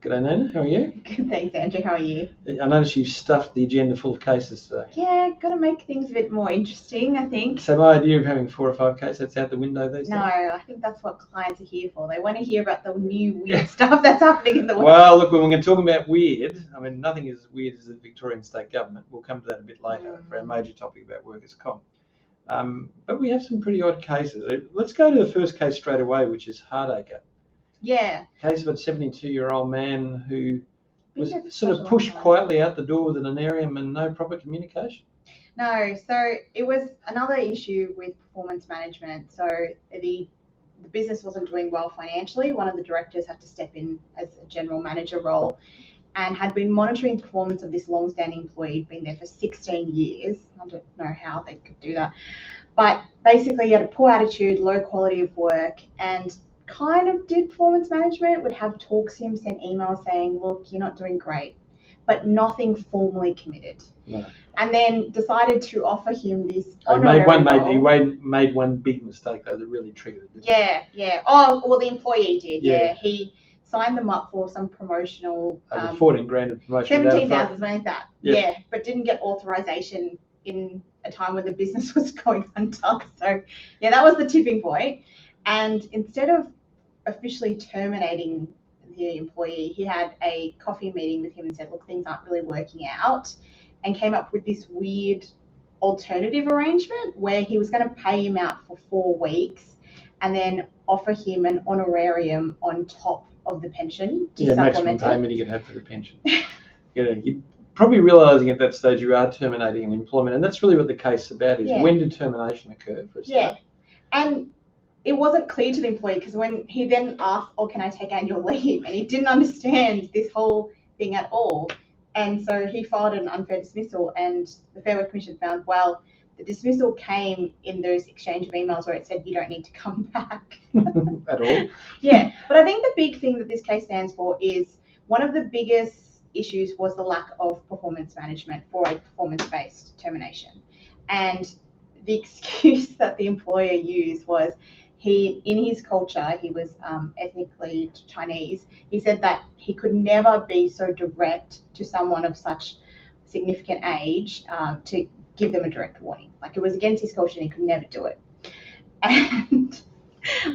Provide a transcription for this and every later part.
G'day, Nina. How are you? Good, thanks, Andrew. How are you? I noticed you stuffed the agenda full of cases today. Yeah, got to make things a bit more interesting, I think. So my idea of having 4 or 5 cases, that's out the window these days? No, I think that's what clients are here for. They want to hear about the new weird stuff that's happening in the world. Well, look, when we're going to talk about weird, I mean, nothing is as weird as the Victorian state government. We'll come to that a bit later for our major topic about workers' comp. But we have some pretty odd cases. Let's go to the first case straight away, which is Hardacre. Yeah. Case of a 72-year-old man who was sort of pushed quietly out the door with an anarium and no proper communication. No, so it was another issue with performance management. So the business wasn't doing well financially. One of the directors had to step in as a general manager role and had been monitoring the performance of this long-standing employee, been there for 16 years. I don't know how they could do that. But basically he had a poor attitude, low quality of work, and kind of did performance management, would have talks to him, send emails saying, look, you're not doing great, but nothing formally committed. No. And then decided to offer him this. He made one big mistake though that really triggered it. Yeah. Oh, well, the employee did. Yeah. He signed them up for some promotional. 14 grand of promotion. 17,000, something like that. Yeah, but didn't get authorization in a time when the business was going under. So yeah, that was the tipping point. And instead of officially terminating the employee, he had a coffee meeting with him and said, look, things aren't really working out, and came up with this weird alternative arrangement where he was going to pay him out for 4 weeks and then offer him an honorarium on top of the pension to maximum payment he could have for the pension. You're probably realising at that stage you are terminating an employment, and that's really what the case is about, is when did termination occur for a start? And it wasn't clear to the employee, because when he then asked, oh, can I take annual leave? And he didn't understand this whole thing at all. And so he filed an unfair dismissal, and the Fair Work Commission found, well, the dismissal came in those exchange of emails where it said you don't need to come back. At all? Yeah, but I think the big thing that this case stands for is one of the biggest issues was the lack of performance management for a performance-based termination. And the excuse that the employer used was in his culture, he was ethnically Chinese. He said that he could never be so direct to someone of such significant age to give them a direct warning. Like, it was against his culture and he could never do it. And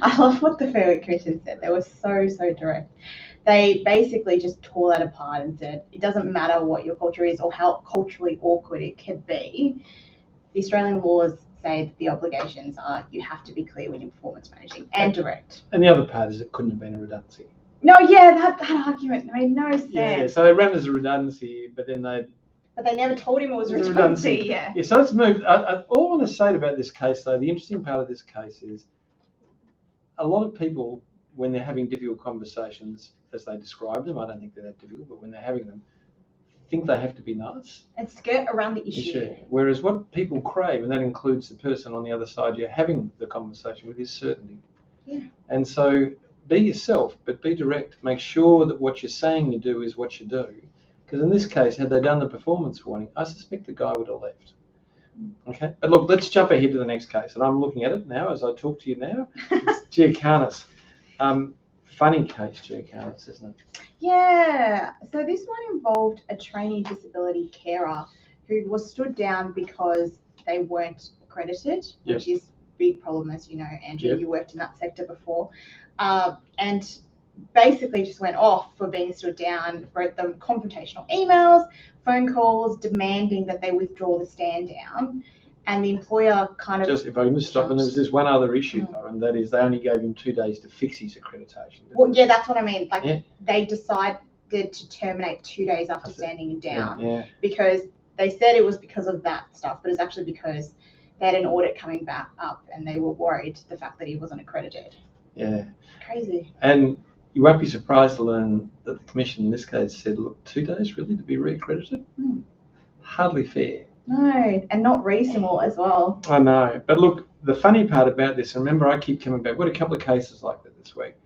I love what the Fair Work Commission said. They were so direct. They basically just tore that apart and said, it doesn't matter what your culture is or how culturally awkward it could be. The Australian laws say that the obligations are you have to be clear when you're performance managing and direct. And the other part is it couldn't have been a redundancy. No, that argument made no sense. Yeah, so they ran as a redundancy, but then But they never told him it was a redundancy. Yeah, so let's move. All I want to say about this case, though, the interesting part of this case is a lot of people, when they're having difficult conversations, as they describe them, I don't think they're that difficult, but when they're having them, think they have to be nice and skirt around the issue. Whereas what people crave, and that includes the person on the other side you're having the conversation with, is certainty. Yeah. And so be yourself, but be direct. Make sure that what you're saying you do is what you do. Because in this case, had they done the performance warning, I suspect the guy would have left. Okay, but look, let's jump ahead to the next case. And I'm looking at it now as I talk to you now. It's Giacarnis. Funny case, Giacarnis, isn't it? Yeah, so this one involved a trainee disability carer who was stood down because they weren't accredited, which is a big problem, as you know, Andrew. You worked in that sector before. And basically just went off for being stood down, wrote them confrontational emails, phone calls, demanding that they withdraw the stand down. And the employer kind of... Just if I can just stop, and there was this one other issue, though, and that is they only gave him 2 days to fix his accreditation. Well, yeah, that's what I mean. Like, they decided to terminate 2 days after standing him down because they said it was because of that stuff, but it's actually because they had an audit coming back up and they were worried the fact that he wasn't accredited. Yeah. Crazy. And you won't be surprised to learn that the Commission in this case said, look, 2 days really to be re-accredited? Hardly fair. No, and not reasonable as well. I know. But look, the funny part about this, and remember I keep coming back, we had a couple of cases like that this week.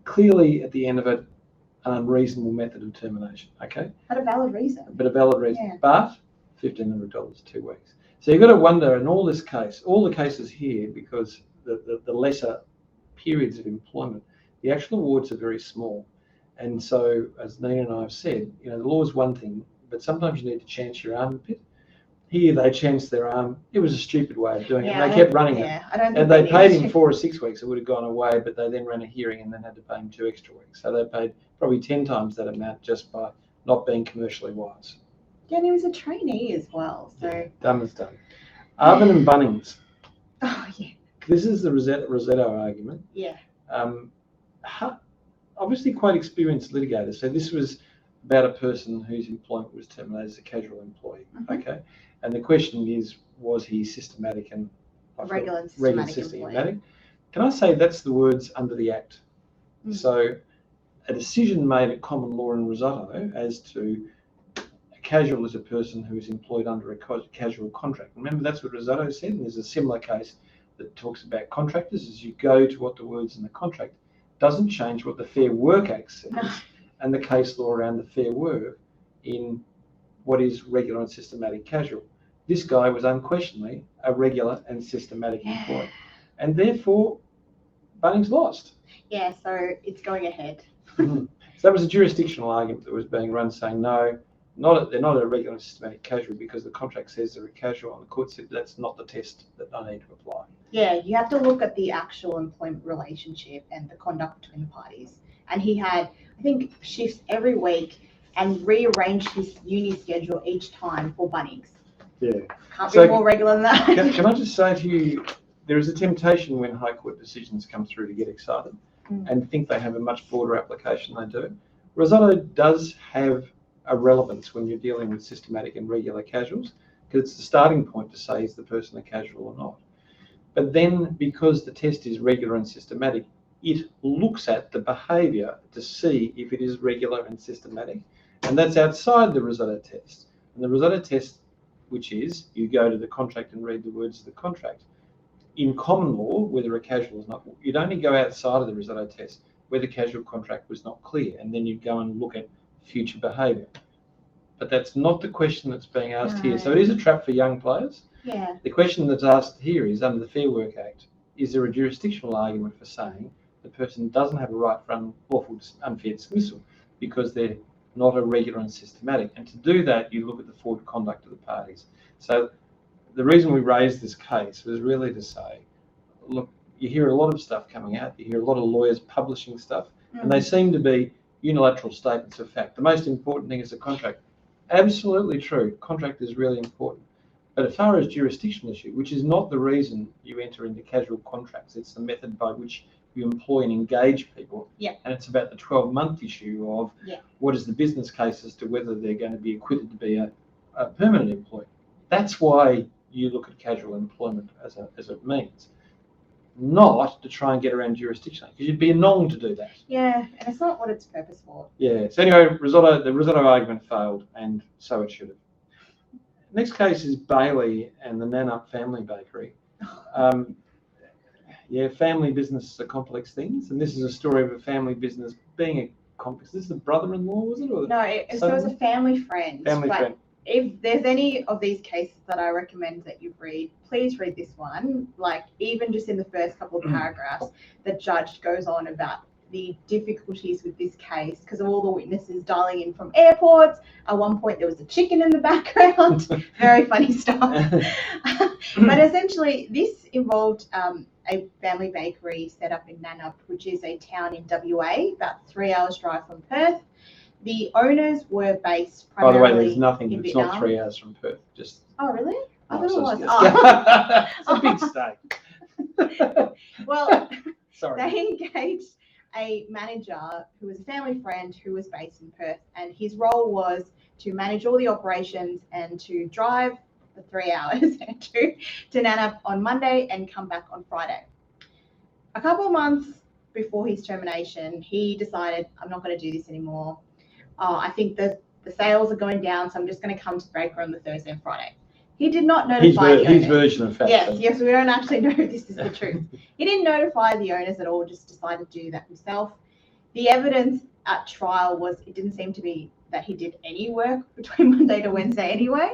Clearly at the end of it, an unreasonable method of termination, okay? But a valid reason. But $1,500, 2 weeks. So you've got to wonder in all this case, all the cases here, because the lesser periods of employment, the actual awards are very small. And so, as Nina and I have said, the law is one thing, but sometimes you need to chance your arm a bit. Here they chanced their arm. It was a stupid way of doing it. And they kept running it. I don't think And they paid him 4 or 6 weeks. It would have gone away, but they then ran a hearing and then had to pay him 2 extra weeks. So they paid probably 10 times that amount just by not being commercially wise. Yeah, and he was a trainee as well. So dumb as done. Arvin and Bunnings. Oh yeah. This is the Rosetto argument. Yeah. Obviously quite experienced litigator. So this was about a person whose employment was terminated as a casual employee. Mm-hmm. Okay. And the question is, was he systematic and regular and systematic? Can I say that's the words under the Act? Mm. So a decision made at common law in Risotto as to a casual is a person who is employed under a casual contract. Remember, that's what Risotto said, and there's a similar case that talks about contractors. As you go to what the words in the contract doesn't change what the Fair Work Act says, and the case law around the Fair Work in what is regular and systematic casual. This guy was unquestionably a regular and systematic employee, and therefore Bunnings lost. Yeah, so it's going ahead. So that was a jurisdictional argument that was being run, saying no, they're not a regular and systematic casual because the contract says they're a casual, and the court said that's not the test that I need to apply. Yeah, you have to look at the actual employment relationship and the conduct between the parties. And he had, I think, shifts every week and rearranged his uni schedule each time for Bunnings. Yeah. Can't be more regular than that. Can I just say to you, there is a temptation when High Court decisions come through to get excited and think they have a much broader application than they do. Risotto does have a relevance when you're dealing with systematic and regular casuals, because it's the starting point to say is the person a casual or not. But then, because the test is regular and systematic, it looks at the behaviour to see if it is regular and systematic, and that's outside the Risotto test. And the Risotto test, which is you go to the contract and read the words of the contract. In common law, whether a casual is not, you'd only go outside of the Risotto test where the casual contract was not clear, and then you'd go and look at future behaviour. But that's not the question that's being asked here. So it is a trap for young players. Yeah. The question that's asked here is, under the Fair Work Act, is there a jurisdictional argument for saying the person doesn't have a right for unlawful unfair dismissal because they're not a regular and systematic? And to do that, you look at the forward conduct of the parties. So the reason we raised this case was really to say, look, you hear a lot of stuff coming out, you hear a lot of lawyers publishing stuff, and they seem to be unilateral statements of fact. The most important thing is the contract. Absolutely true. Contract is really important. But as far as jurisdictional issue, which is not the reason you enter into casual contracts, it's the method by which you employ and engage people. Yeah. And it's about the 12-month issue of what is the business case as to whether they're going to be acquitted to be a permanent employee. That's why you look at casual employment as it means, not to try and get around jurisdiction, because you'd be a nong to do that. Yeah, and it's not what it's purpose for. Yeah. So anyway, the Risotto argument failed, and so it should have. Next case is Bailey and the Nanup Family Bakery. Family business is a complex thing, and this is a story of a family business being a complex. This is the brother-in-law, was it? Or no, it was a family friend. Friend. If there's any of these cases that I recommend that you read, please read this one. Like, even just in the first couple of paragraphs, the judge goes on about the difficulties with this case because of all the witnesses dialing in from airports. At one point, there was a chicken in the background. Very funny stuff. But essentially, this involved a family bakery set up in Nanup, which is a town in WA, about 3 hours drive from Perth. The owners were based primarily. By the way, there's nothing. In it's Vietnam. Not 3 hours from Perth. Just. Oh, really? I thought it It's was. a big state. Well, sorry. They engaged a manager who was a family friend who was based in Perth, and his role was to manage all the operations and to drive the 3 hours to Nanup on Monday and come back on Friday. A couple of months before his termination, he decided, I'm not going to do this anymore. I think the sales are going down, so I'm just going to come to Baker on the Thursday and Friday. He did not notify the owners. His version of fact. Yes, we don't actually know if this is the truth. He didn't notify the owners at all, just decided to do that himself. The evidence at trial was it didn't seem to be that he did any work between Monday to Wednesday anyway.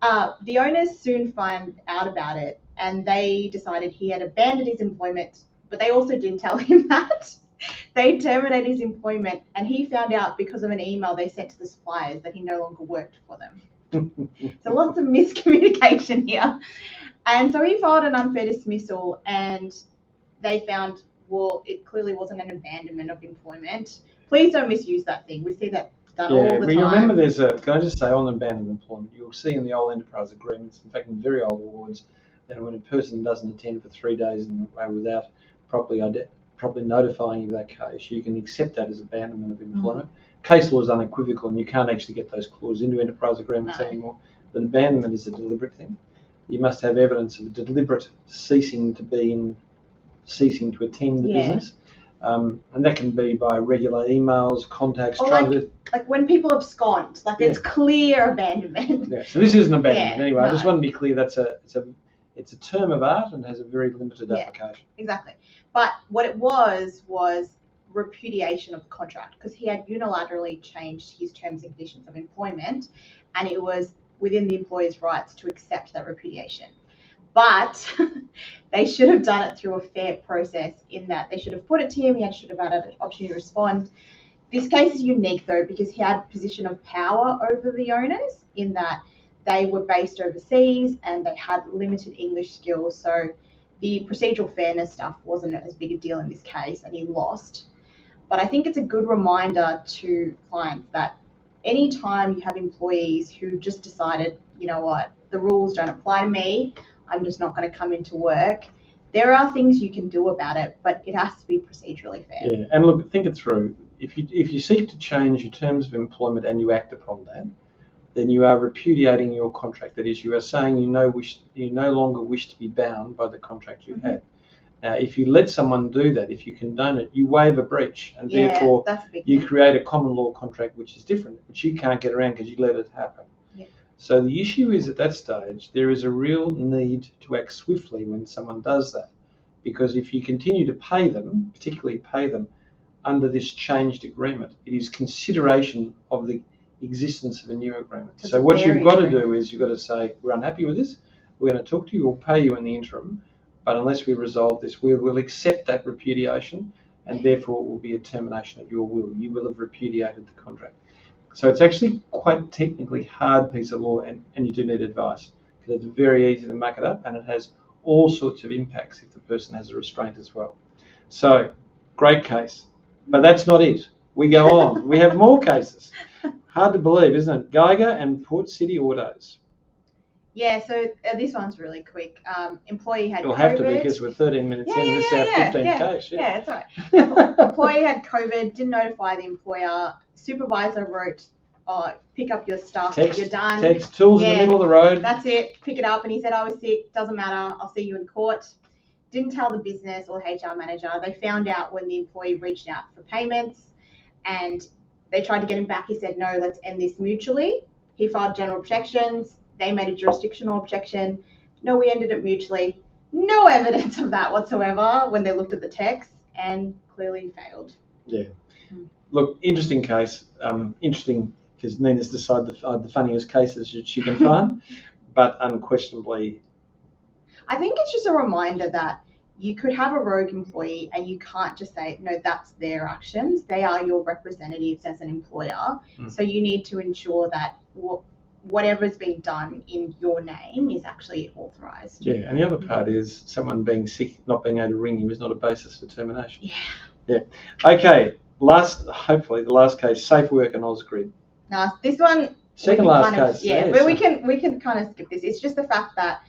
The owners soon found out about it, and they decided he had abandoned his employment, but they also didn't tell him that. they terminated his employment, and he found out because of an email they sent to the suppliers that he no longer worked for them. So lots of miscommunication here. And so he filed an unfair dismissal, and they found, well, it clearly wasn't an abandonment of employment. Please don't misuse that thing. We see that done all the but time. you remember can I just say on abandoned employment, you'll see in the old enterprise agreements, in fact in very old awards, that when a person doesn't attend for 3 days in a row without properly notifying you of that case, you can accept that as abandonment of employment. Case law is unequivocal, and you can't actually get those clauses into enterprise agreements anymore. But abandonment is a deliberate thing. You must have evidence of a deliberate ceasing to attend the business. And that can be by regular emails, contacts, like when people abscond, it's clear abandonment. Yeah, so this isn't abandonment anyway. I just want to be clear it's a term of art and has a very limited application. Exactly. But what it was repudiation of the contract, because he had unilaterally changed his terms and conditions of employment, and it was within the employer's rights to accept that repudiation. But they should have done it through a fair process, in that they should have put it to him, he should have had an opportunity to respond. This case is unique though, because he had a position of power over the owners, in that they were based overseas and they had limited English skills. So the procedural fairness stuff wasn't as big a deal in this case, and he lost. But I think it's a good reminder to clients that anytime you have employees who just decided, you know what, the rules don't apply to me, I'm just not going to come into work, there are things you can do about it, but it has to be procedurally fair. Yeah, and look, think it through. If you seek to change your terms of employment and you act upon that, then you are repudiating your contract. That is, you are saying you no longer wish to be bound by the contract you had. Now, if you let someone do that, if you condone it, you waive a breach, and therefore you create a common law contract which is different, which you can't get around because you let it happen. Yeah. So the issue is, at that stage, there is a real need to act swiftly when someone does that, because if you continue to pay them, particularly pay them under this changed agreement, it is consideration of the existence of a new agreement. So what you've got to do is you've got to say, we're unhappy with this, we're going to talk to you, we'll pay you in the interim, but unless we resolve this, we will accept that repudiation, and therefore it will be a termination at your will. You will have repudiated the contract. So it's actually quite technically hard piece of law, and you do need advice, because it's very easy to muck it up, and it has all sorts of impacts if the person has a restraint as well. So, great case. But that's not it. We go on. We have more cases. Hard to believe, isn't it? Geiger and Port City Autos. Yeah, so this one's really quick. Employee had It'll COVID. have to be, because we're 13 minutes in. This is our 15th case. Yeah, that's right. Employee had COVID, didn't notify the employer. Supervisor wrote, pick up your stuff, you're done. Text, tools in the middle of the road. That's it, pick it up. And he said, I was sick, doesn't matter, I'll see you in court. Didn't tell the business or HR manager. They found out when the employee reached out for payments, and they tried to get him back. He said, no, let's end this mutually. He filed general objections. They made a jurisdictional objection. No, we ended it mutually. No evidence of that whatsoever when they looked at the text, and clearly failed. Yeah. Look, interesting case. Interesting because Nina's decided the funniest cases that she can find, but unquestionably. I think it's just a reminder that you could have a rogue employee and you can't just say, no, that's their actions. They are your representatives as an employer. So you need to ensure that whatever's being done in your name is actually authorised. Yeah, and the other part is someone being sick, not being able to ring you is not a basis for termination. Yeah. Okay, hopefully the last case, Safe Work and Ausgrid. Now, this one... Second last case. Yeah, but we can kind of skip this. It's just the fact that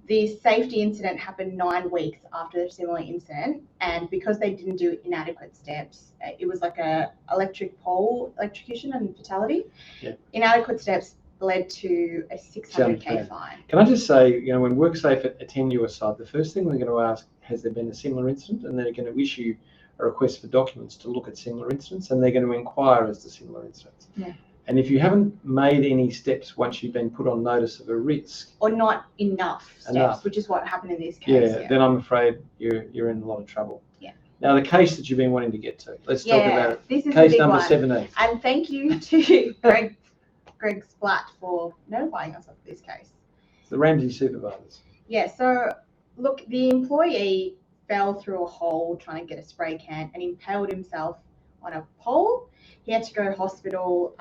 the safety incident happened 9 weeks after a similar incident, and because they didn't do inadequate steps, it was like a electric pole electrocution and fatality. Yeah. Inadequate steps led to a $600K fine. Can I just say, when WorkSafe attend your site, the first thing they're going to ask, has there been a similar incident? And they're going to issue a request for documents to look at similar incidents, and they're going to inquire as to similar incidents. Yeah. And if you haven't made any steps once you've been put on notice of a risk, or not enough steps, which is what happened in this case. Yeah, then I'm afraid you're in a lot of trouble. Yeah. Now, the case that you've been wanting to get to, let's talk about it. This is case number 17. And thank you to Greg Splatt for notifying us of this case. The Ramsey supervisors. Yeah, so look, the employee fell through a hole trying to get a spray can and impaled himself on a pole. He had to go to hospital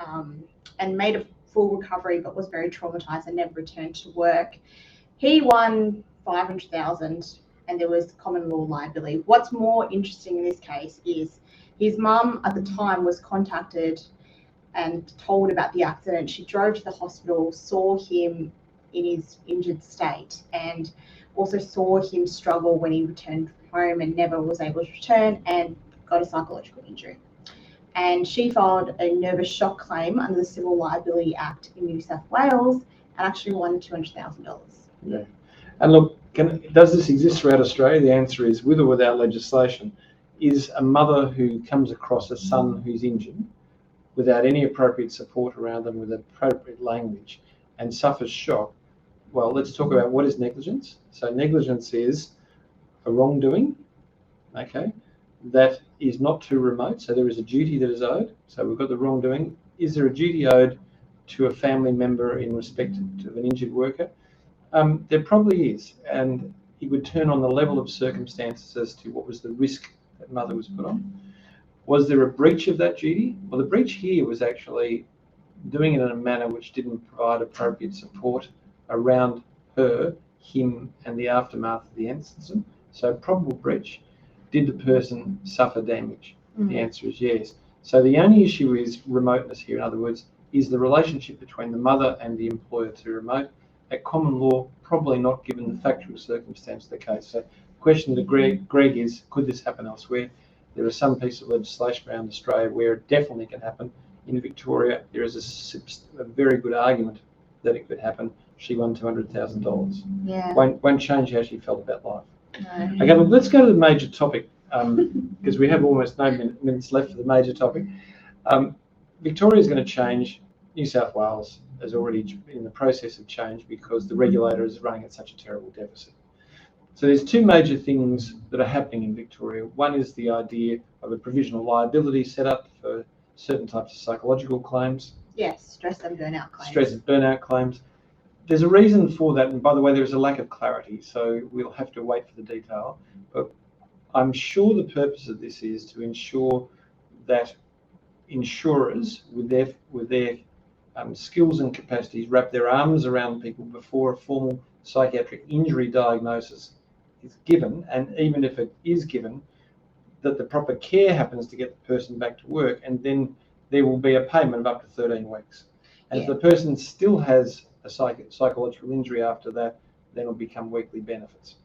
and made a full recovery, but was very traumatized and never returned to work. He won $500,000 and there was common law liability. What's more interesting in this case is his mum at the time was contacted and told about the accident. She drove to the hospital, saw him in his injured state, and also saw him struggle when he returned home and never was able to return and got a psychological injury. And she filed a nervous shock claim under the Civil Liability Act in New South Wales and actually won $200,000. Yeah. And look, does this exist throughout Australia? The answer is with or without legislation. Is a mother who comes across a son who's injured without any appropriate support around them, with appropriate language, and suffers shock, well, let's talk about what is negligence. So negligence is a wrongdoing, okay, that is not too remote. So there is a duty that is owed. So we've got the wrongdoing. Is there a duty owed to a family member in respect of an injured worker? There probably is, and it would turn on the level of circumstances as to what was the risk that mother was put on. Was there a breach of that duty? Well, the breach here was actually doing it in a manner which didn't provide appropriate support around her, him, and the aftermath of the incident. So probable breach. Did the person suffer damage? The answer is yes. So the only issue is remoteness here. In other words, is the relationship between the mother and the employer too remote? At common law, probably not, given the factual circumstance of the case. So the question to Greg is, could this happen elsewhere? There are some pieces of legislation around Australia where it definitely can happen. In Victoria, there is a very good argument that it could happen. She won $200,000. Yeah. Won't change how she felt about life. No. Okay, look, let's go to the major topic, because we have almost no minutes left for the major topic. Victoria is going to change. New South Wales is already in the process of change because the regulator is running at such a terrible deficit. So there's two major things that are happening in Victoria. One is the idea of a provisional liability set up for certain types of psychological claims. Yes, stress and burnout claims. Stress and burnout claims. There's a reason for that, and by the way, there's a lack of clarity, so we'll have to wait for the detail. But I'm sure the purpose of this is to ensure that insurers, with their skills and capacities, wrap their arms around people before a formal psychiatric injury diagnosis is given, and even if it is given, that the proper care happens to get the person back to work, and then there will be a payment of up to 13 weeks. And if the person still has a psychological injury after that, then it'll become weekly benefits.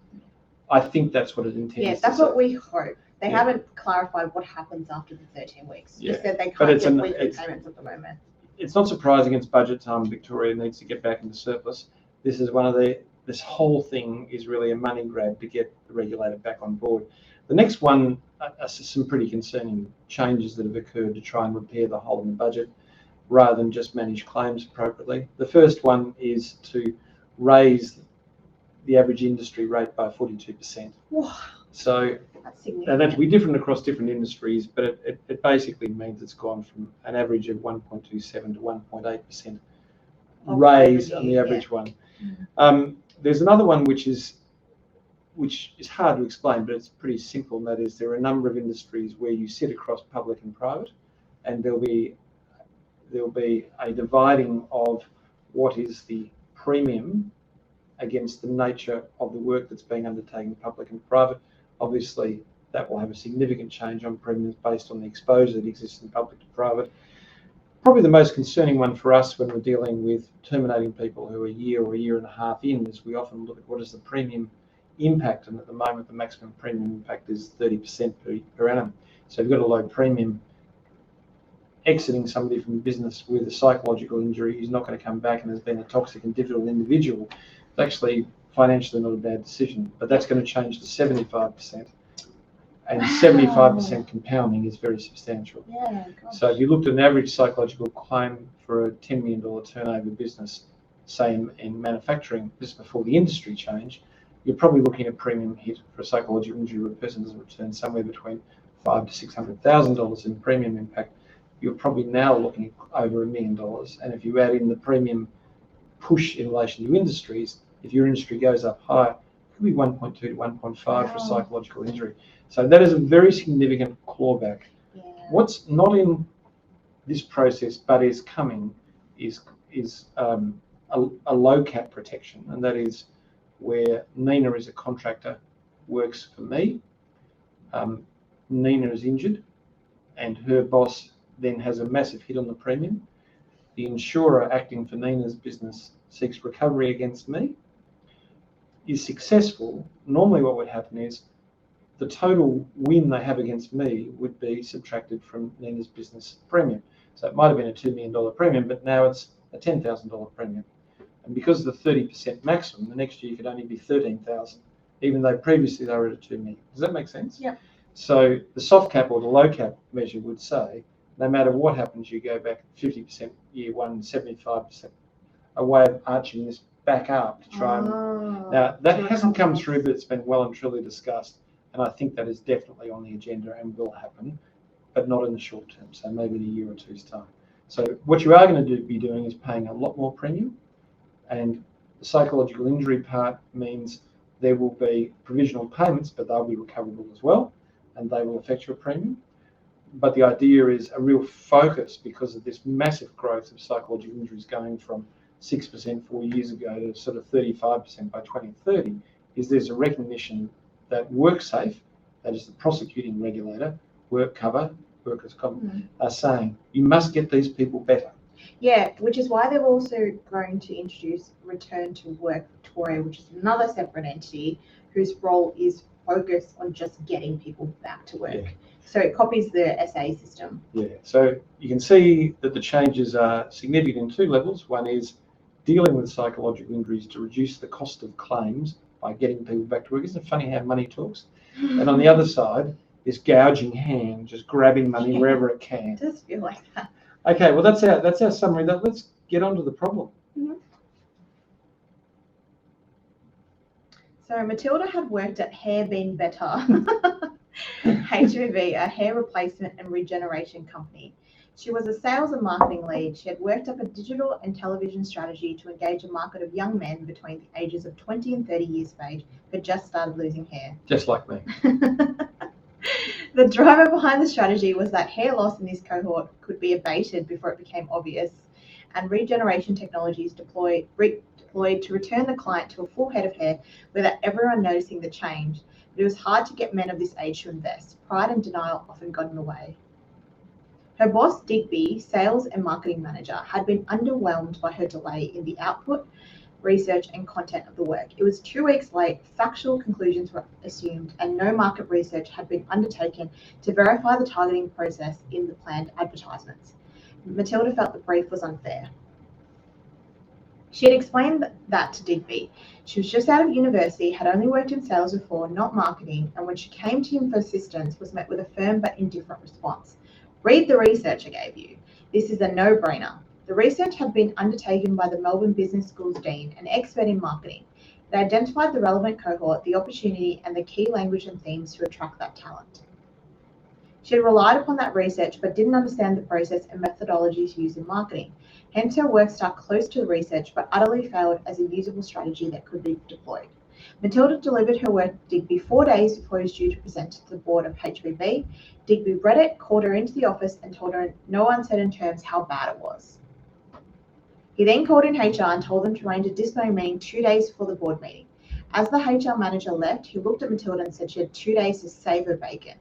I think that's what it intends to say. Yeah, that's what we hope. They haven't clarified what happens after the 13 weeks. Yeah. Just said they can't get weekly payments at the moment. It's not surprising it's budget time. Victoria needs to get back into surplus. This is this whole thing is really a money grab to get the regulator back on board. The next one are some pretty concerning changes that have occurred to try and repair the hole in the budget, rather than just manage claims appropriately. The first one is to raise the average industry rate by 42%. Wow. So that's significant. that will be different across different industries, but it basically means it's gone from an average of 1.27 to 1.8% raise on the average one. There's another one which is hard to explain, but it's pretty simple, and that is there are a number of industries where you sit across public and private, and there'll be a dividing of what is the premium against the nature of the work that's being undertaken, public and private. Obviously, that will have a significant change on premiums based on the exposure that exists in public to private. Probably the most concerning one for us when we're dealing with terminating people who are a year or a year and a half in is we often look at what is the premium impact, and at the moment the maximum premium impact is 30% per annum. So if you've got a low premium, exiting somebody from business with a psychological injury who's not going to come back and has been a toxic and difficult individual, it's actually financially not a bad decision. But that's going to change to 75%, and 75% compounding is very substantial. Yeah, gosh. So if you looked at an average psychological claim for a $10 million turnover business, say in manufacturing, just before the industry change, you're probably looking at a premium hit for a psychological injury where a person doesn't return somewhere between $500,000 to $600,000 in premium impact. You're probably now looking at over $1 million. And if you add in the premium push in relation to industries, if your industry goes up higher, could be 1.2 to 1.5 for Wow. psychological injury. So that is a very significant clawback. Yeah. What's not in this process but is coming is a low cap protection, and that is where Nina is a contractor, works for me. Nina is injured, and her boss then has a massive hit on the premium. The insurer acting for Nina's business seeks recovery against me, is successful. Normally what would happen is the total win they have against me would be subtracted from Nina's business premium. So it might have been a $2 million premium, but now it's a $10,000 premium. And because of the 30% maximum, the next year could only be 13,000, even though previously they were at a 2 million. Does that make sense? Yeah. So the soft cap or the low cap measure would say, no matter what happens, you go back 50% year one, 75%. A way of arching this back up to try and... Now, that hasn't come through, but it's been well and truly discussed. And I think that is definitely on the agenda and will happen, but not in the short term. So maybe in a year or two's time. So what you are going to be doing is paying a lot more premium. And the psychological injury part means there will be provisional payments, but they'll be recoverable as well, and they will affect your premium. But the idea is a real focus, because of this massive growth of psychological injuries going from 6% 4 years ago to sort of 35% by 2030, is there's a recognition that WorkSafe, that is the prosecuting regulator, WorkCover, Workers' Comp, are saying you must get these people better. Yeah, which is why they're also going to introduce Return to Work Victoria, which is another separate entity whose role is focused on just getting people back to work. Yeah. So it copies the SA system. Yeah, so you can see that the changes are significant in two levels. One is dealing with psychological injuries to reduce the cost of claims by getting people back to work. Isn't it funny how money talks? And on the other side is gouging hand, just grabbing money wherever it can. It does feel like that. Okay, well that's our summary. Let's get on to the problem. Mm-hmm. So Matilda had worked at Hair Been Better, HBB, a hair replacement and regeneration company. She was a sales and marketing lead. She had worked up a digital and television strategy to engage a market of young men between the ages of 20 and 30 years of age who had just started losing hair. Just like me. The driver behind the strategy was that hair loss in this cohort could be abated before it became obvious, and regeneration technologies deployed to return the client to a full head of hair without everyone noticing the change. But it was hard to get men of this age to invest. Pride and denial often got in the way. Her boss, Digby, sales and marketing manager, had been underwhelmed by her delay in the output, research and content of the work. It was 2 weeks late, factual conclusions were assumed, and no market research had been undertaken to verify the targeting process in the planned advertisements. Matilda felt the brief was unfair. She had explained that to Digby. She was just out of university, had only worked in sales before, not marketing, and when she came to him for assistance, was met with a firm but indifferent response. Read the research I gave you. This is a no-brainer. The research had been undertaken by the Melbourne Business School's dean, an expert in marketing. They identified the relevant cohort, the opportunity, and the key language and themes to attract that talent. She had relied upon that research but didn't understand the process and methodologies used in marketing. Hence, her work stuck close to the research but utterly failed as a usable strategy that could be deployed. Matilda delivered her work to Digby 4 days before he was due to present to the board of HBB. Digby read it, called her into the office, and told her in no uncertain terms how bad it was. He then called in HR and told them to arrange a disciplinary meeting 2 days before the board meeting. As the HR manager left, he looked at Matilda and said she had 2 days to save her bacon.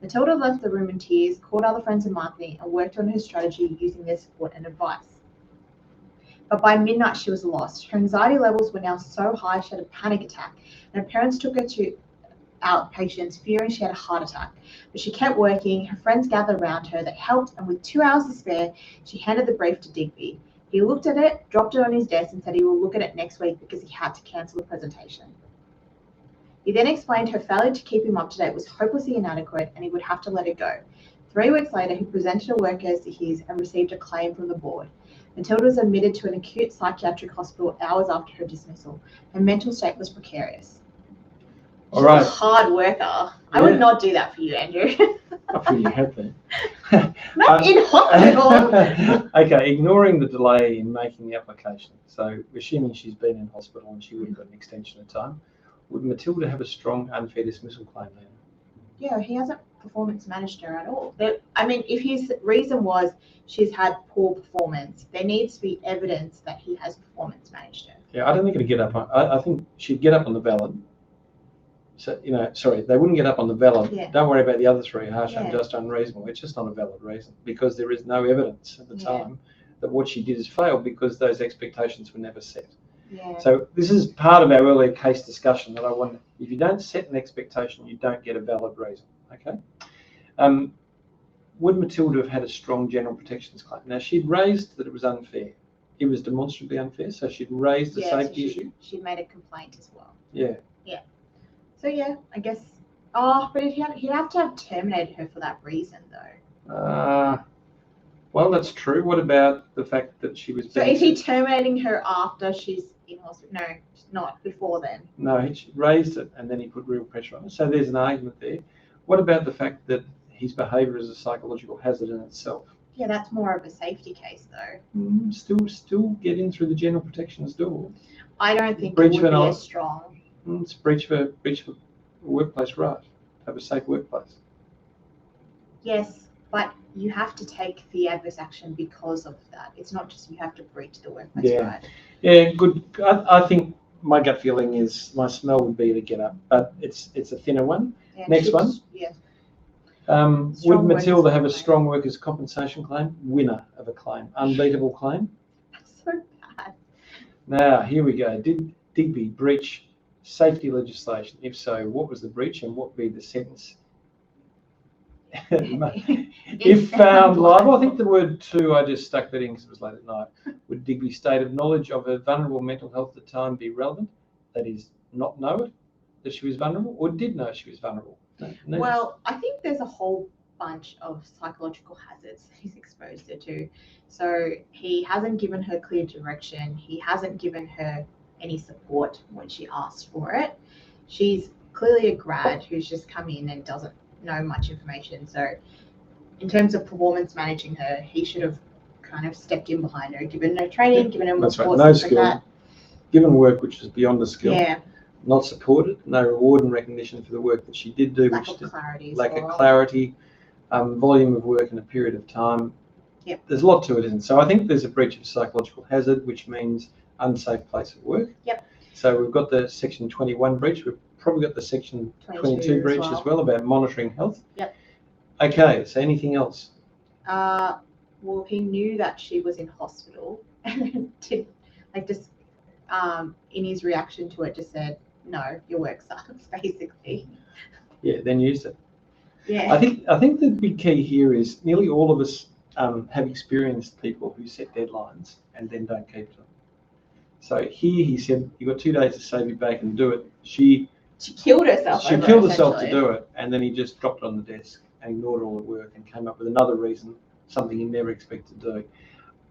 Matilda left the room in tears, called other friends in marketing, and worked on her strategy using their support and advice. But by midnight, she was lost. Her anxiety levels were now so high she had a panic attack, and her parents took her to outpatients, fearing she had a heart attack. But she kept working. Her friends gathered around her. They helped, and with 2 hours to spare, she handed the brief to Digby. He looked at it, dropped it on his desk, and said he will look at it next week because he had to cancel the presentation. He then explained her failure to keep him up to date was hopelessly inadequate, and he would have to let her go. 3 weeks later, he presented her work as his and received a claim from the board. Matilda was admitted to an acute psychiatric hospital hours after her dismissal. Her mental state was precarious. She's a hard worker. Yeah. I would not do that for you, Andrew. I feel you had that. Not in hospital. Okay, ignoring the delay in making the application. So assuming she's been in hospital and she would have got an extension of time. would Matilda have a strong unfair dismissal claim then? Yeah, he hasn't performance managed her at all. I mean, if his reason was she's had poor performance, there needs to be evidence that he has performance managed her. Yeah, I don't think it'd get up on, I think she'd get up on the ballot. So, sorry, they wouldn't get up on the ballot. Yeah. Don't worry about the other three, harsh, Yeah. unjust, unreasonable. It's just not a valid reason because there is no evidence at the time that what she did has failed because those expectations were never set. Yeah. So this is part of our earlier case discussion that I want. If you don't set an expectation, you don't get a valid reason. Okay. Would Matilda have had a strong general protections claim? Now she'd raised that it was unfair. It was demonstrably unfair, so she'd raised the safety issue. She made a complaint as well. Yeah. Yeah. So yeah, I guess. Oh, but he'd have to have terminated her for that reason, though. Well, that's true. What about the fact that she was? So is he terminating her after she's in hospital? No, not before then. No, he raised it and then he put real pressure on her. So there's an argument there. What about the fact that his behaviour is a psychological hazard in itself? Yeah, that's more of a safety case, though. Still get in through the general protections door. I don't think it would be as strong. It's breach of a workplace right. Have a safe workplace. Yes, but you have to take the adverse action because of that. It's not just you have to breach the workplace right. Yeah, good. I think my gut feeling is my smell would be to get up, but it's a thinner one. Yeah, Next one. Yeah. Would Matilda have a strong workers' compensation claim? Winner of a claim. Unbeatable claim? That's so bad. Now, here we go. Did Digby breach safety legislation? If so, what was the breach and what would be the sentence? If found liable, I think the word "to" I just stuck that in because it was late at night. Would Digby's state of knowledge of her vulnerable mental health at the time be relevant? That is, not know it, that she was vulnerable, or did know she was vulnerable? No. Well, I think there's a whole bunch of psychological hazards he's exposed her to. So he hasn't given her clear direction. He hasn't given her any support when she asked for it. She's clearly a grad who's just come in and doesn't know much information. So in terms of performance managing her, he should have kind of stepped in behind her, given her training, given her more support, no stuff skill, like that. Given work which is beyond the skill. Yeah. Not supported, no reward and recognition for the work that she did do. Lack of clarity. Lack of clarity, volume of work in a period of time. Yep. There's a lot to it, isn't it? So I think there's a breach of psychological hazard, which means unsafe place of work. Yep. So we've got the section 21 breach. We've probably got the section 22 breach as well about monitoring health. Yep. Okay, so anything else? Well, he knew that she was in hospital and did, in his reaction to it, just said, no, your work sucks, basically. Yeah, then used it. Yeah. I think the big key here is nearly all of us have experienced people who set deadlines and then don't keep them. So here he said, you've got 2 days to save your bacon and do it. She killed herself. She killed herself to do it, and then he just dropped it on the desk and ignored all the work and came up with another reason, something he never expected to do.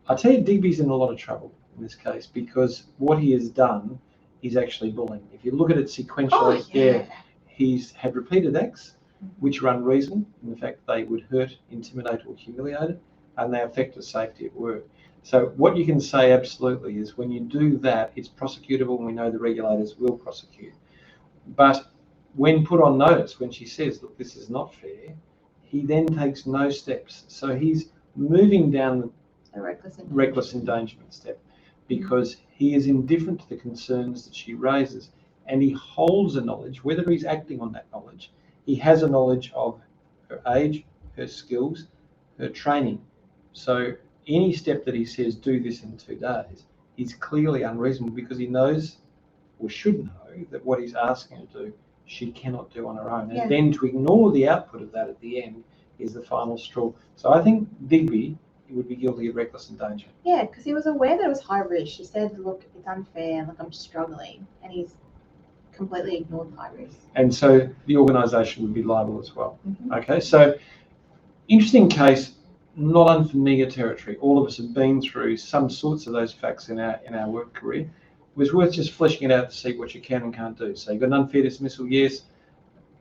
I tell you, Digby's in a lot of trouble in this case because what he has done is actually bullying. If you look at it sequentially, he's had repeated acts which are unreasonable in the fact they would hurt, intimidate, or humiliate it, and they affect the safety at work. So what you can say absolutely is when you do that, it's prosecutable, and we know the regulators will prosecute. But when put on notice, when she says, look, this is not fair, he then takes no steps. So he's moving down the reckless endangerment step because he is indifferent to the concerns that she raises, and he holds a knowledge, whether he's acting on that knowledge, he has a knowledge of her age, her skills, her training. So any step that he says, do this in 2 days, is clearly unreasonable because he knows, or should know, that what he's asking her to do, she cannot do on her own. And then to ignore the output of that at the end is the final straw. So I think Digby would be guilty of reckless endangerment. Yeah, because he was aware that it was high risk. She said, look, it's unfair, like I'm struggling. And he's completely ignored high risk. And so the organisation would be liable as well. Mm-hmm. Okay, so interesting case, not unfamiliar territory. All of us have been through some sorts of those facts in our work career. It was worth just fleshing it out to see what you can and can't do. So you've got an unfair dismissal, yes.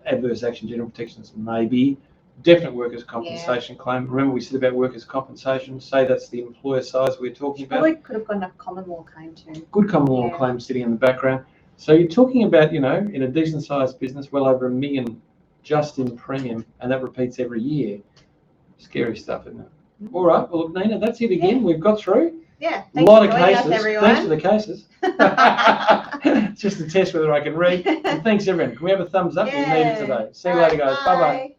Adverse action, general protections, maybe. Definite workers' compensation claim. Remember we said about workers' compensation, say that's the employer size we're talking about. Probably could have gotten a common law claim too. Good common law claim sitting in the background. So you're talking about, in a decent sized business, well over $1 million just in premium, and that repeats every year. Scary stuff, isn't it? All right, well, look, Nina, that's it again. Yeah. We've got through. Yeah. A lot of joining us, cases. everyone. Thanks for the cases. It's just to test whether I can read. And thanks, everyone. Can we have a thumbs up? We need it Yeah. today. See you All later, right, guys. Bye-bye.